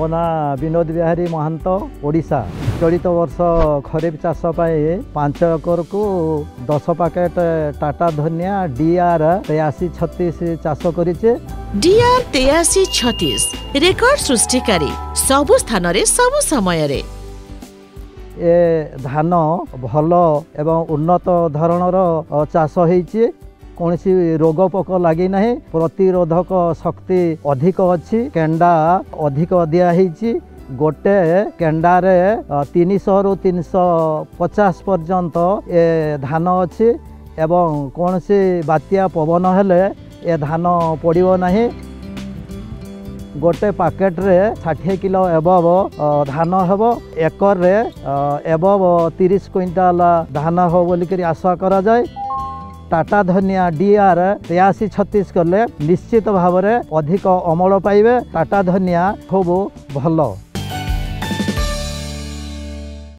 मो ना विनोद बिहारी महंत ओडिशा। चलित वर्ष खरीफ चाष 5 एकर को 10 पैकेट टाटा धनिया डीआर 8336 चाष करिचे। डीआर 8336 रेकर्ड सृष्टिकारी सबु स्थान रे सबु समय रे। ए धान भल एवं उन्नत धरणर चाष होइछि। कौनसी रोग पोक लगी ना, प्रतिरोधक शक्ति अधिक अच्छी, केंडा अधिक दिखाई। गोटे केंडारे 300 रु 350 पर्यंत ए धान अच्छी एवं कौन सी बात्या पवन हेले ए धान पड़ो ना। गोटे पैकेट रे 60 किलो एबव धान हेब। एकर रे एबव 30 क्विंटाल धान हो बोलिक आशा करा जाए। टाटा धनिया डीआर 8336 कले निश्चित भाव में अधिक अमल पाइबे। टाटा धनिया खूब भल।